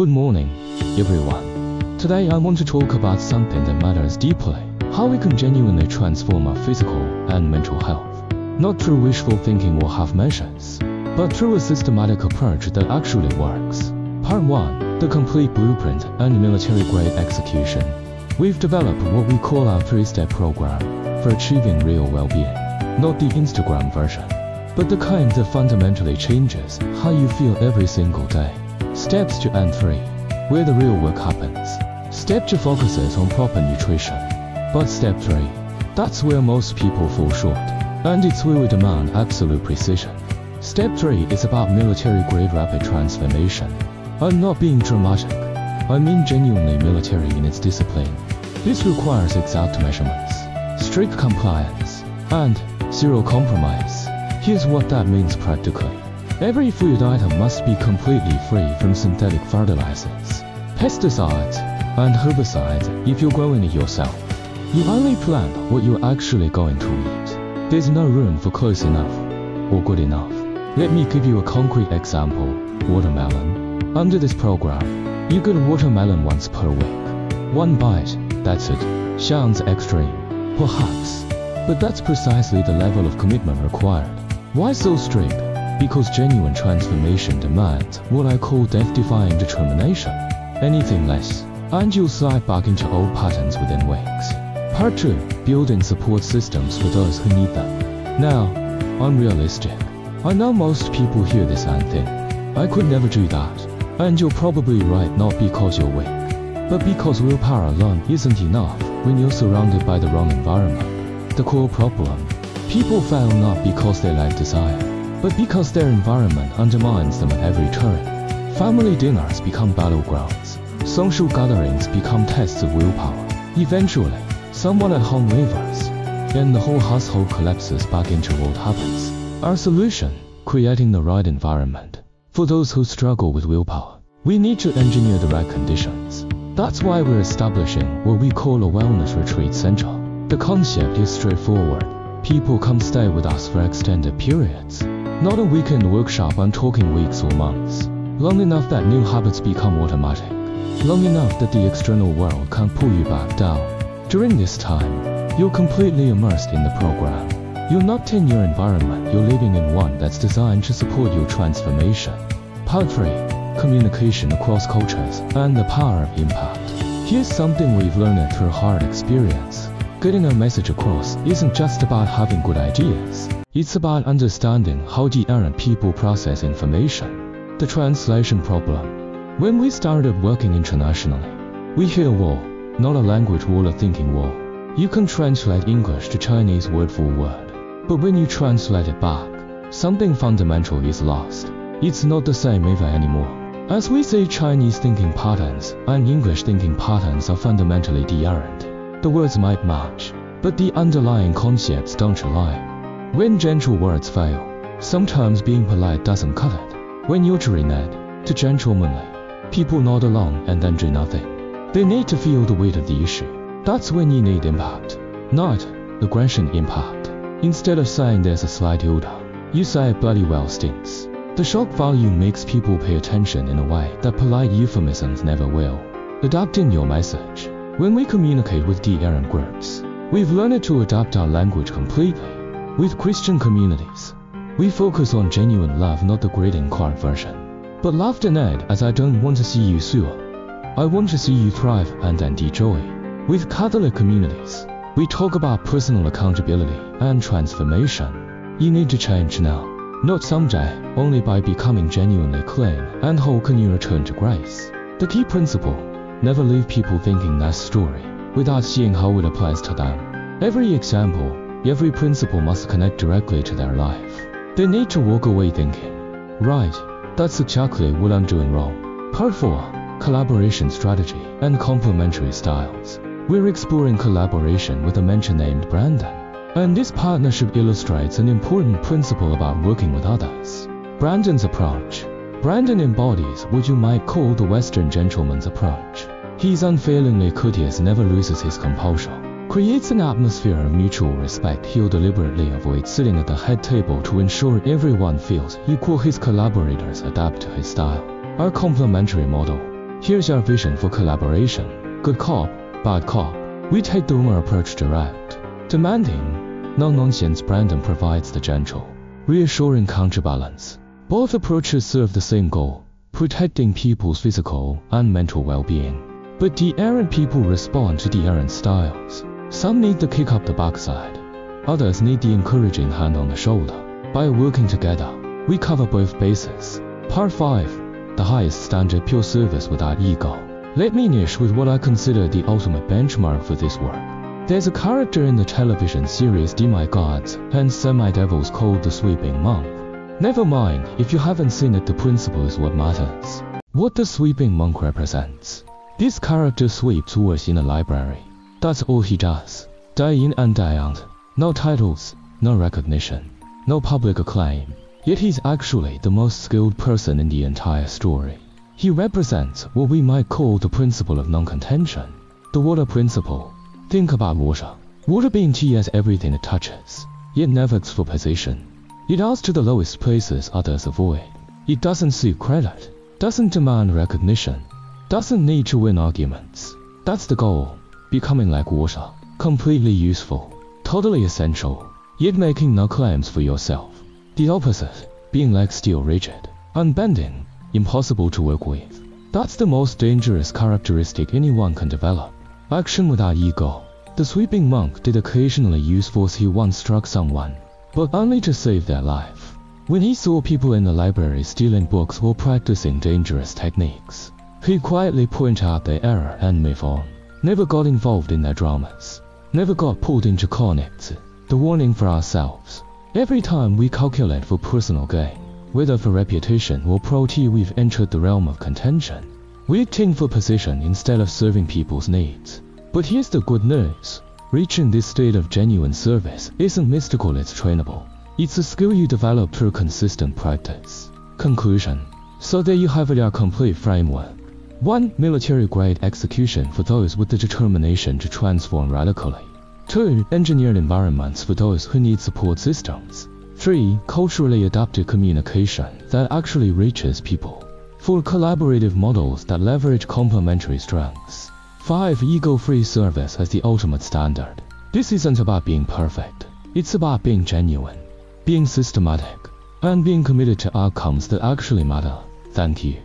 Good morning, everyone. Today I want to talk about something that matters deeply. How we can genuinely transform our physical and mental health. Not through wishful thinking or half measures, but through a systematic approach that actually works. Part 1. The complete blueprint and military-grade execution. We've developed what we call our 3-step program for achieving real well-being. Not the Instagram version, but the kind that fundamentally changes how you feel every single day. Steps 2 and 3, where the real work happens. Step 2 focuses on proper nutrition. But Step 3, that's where most people fall short, and it's where we demand absolute precision. Step 3 is about military-grade rapid transformation. I'm not being dramatic, I mean genuinely military in its discipline. This requires exact measurements, strict compliance, and zero compromise. Here's what that means practically. Every food item must be completely free from synthetic fertilizers, pesticides, and herbicides if you're growing it yourself. You only plant what you're actually going to eat. There's no room for close enough or good enough. Let me give you a concrete example. Watermelon. Under this program, you get a watermelon once per week. One bite, that's it. Sounds extreme, perhaps, but that's precisely the level of commitment required. Why so strict? Because genuine transformation demands what I call death-defying determination. Anything less, and you'll slide back into old patterns within weeks. Part 2. Building support systems for those who need them. Now, I'm realistic. I know most people hear this and think, I could never do that. And you're probably right, not because you're weak, but because willpower alone isn't enough when you're surrounded by the wrong environment. The core problem: people fail not because they lack desire, but because their environment undermines them at every turn. Family dinners become battlegrounds. Social gatherings become tests of willpower. Eventually, someone at home wavers, and the whole household collapses back into old habits. Our solution: creating the right environment. For those who struggle with willpower, we need to engineer the right conditions. That's why we're establishing what we call a wellness retreat center. The concept is straightforward. People come stay with us for extended periods. Not a weekend workshop, I'm talking weeks or months. Long enough that new habits become automatic. Long enough that the external world can't pull you back down. During this time, you're completely immersed in the program. You're not in your environment, you're living in one that's designed to support your transformation. Part 3. Communication across cultures and the power of impact. Here's something we've learned through hard experience. Getting our message across isn't just about having good ideas. It's about understanding how the errant people process information. The translation problem. When we started working internationally, we hit a wall, not a language wall, a thinking wall. You can translate English to Chinese word for word, but when you translate it back, something fundamental is lost. It's not the same either anymore. As we say, Chinese thinking patterns and English thinking patterns are fundamentally different. The words might match, but the underlying concepts don't align. When gentle words fail, sometimes being polite doesn't cut it. When you're to gentlemanly, people nod along and then do nothing. They need to feel the weight of the issue. That's when you need impact, not aggression impact. Instead of saying there's a slight odor, you say it bloody well stinks. The shock value makes people pay attention in a way that polite euphemisms never will. Adapting your message. When we communicate with errant groups, we've learned to adapt our language completely. With Christian communities, we focus on genuine love, not the greeting card version. But love and add as I don't want to see you suffer. I want to see you thrive and enjoy. With Catholic communities, we talk about personal accountability and transformation. You need to change now, not someday. Only by becoming genuinely clean and whole can you return to grace. The key principle: never leave people thinking that story without seeing how it applies to them. Every example, every principle must connect directly to their life. They need to walk away thinking, right, that's exactly what I'm doing wrong. Part 4. Collaboration strategy and complementary styles. We're exploring collaboration with a mentor named Brandon. And this partnership illustrates an important principle about working with others. Brandon's approach. Brandon embodies what you might call the Western gentleman's approach. He's unfailingly courteous, never loses his composure. Creates an atmosphere of mutual respect. He'll deliberately avoid sitting at the head table to ensure everyone feels equal. His collaborators adapt to his style. Our complementary model. Here's our vision for collaboration. Good cop, bad cop. We take the rumor approach direct, demanding. No-nonsense. Brandon provides the gentle, reassuring counterbalance. Both approaches serve the same goal, protecting people's physical and mental well-being. But the errant people respond to the errant styles. Some need the kick up the backside. Others need the encouraging hand on the shoulder. By working together, we cover both bases. Part 5. The highest standard, pure service without ego. Let me finish with what I consider the ultimate benchmark for this work. There's a character in the television series demigods and semi-devils called the Sweeping Monk. Never mind, if you haven't seen it, the principle is what matters. What the Sweeping Monk represents. This character sweeps words in a library. That's all he does. Day in and day out. No titles, no recognition, no public acclaim. Yet he's actually the most skilled person in the entire story. He represents what we might call the principle of non-contention. The water principle. Think about water. Water being tea as everything it touches, yet never asks for position. It asks to the lowest places others avoid. It doesn't seek credit, doesn't demand recognition, doesn't need to win arguments. That's the goal, becoming like water, completely useful, totally essential, yet making no claims for yourself. The opposite, being like steel, rigid, unbending, impossible to work with. That's the most dangerous characteristic anyone can develop. Action without ego. The Sweeping Monk did occasionally use force. He once struck someone, but only to save their life. When he saw people in the library stealing books or practicing dangerous techniques, he quietly pointed out their error and moved on. Never got involved in their dramas. Never got pulled into conflicts. The warning for ourselves. Every time we calculate for personal gain, whether for reputation or property, we've entered the realm of contention. We think for position instead of serving people's needs. But here's the good news. Reaching this state of genuine service isn't mystical, it's trainable. It's a skill you develop through consistent practice. Conclusion. So there you have it, our complete framework. 1. Military-grade execution for those with the determination to transform radically. 2. Engineered environments for those who need support systems. 3. Culturally adapted communication that actually reaches people. 4. Collaborative models that leverage complementary strengths. 5. Ego-free service as the ultimate standard. This isn't about being perfect. It's about being genuine, being systematic, and being committed to outcomes that actually matter. Thank you.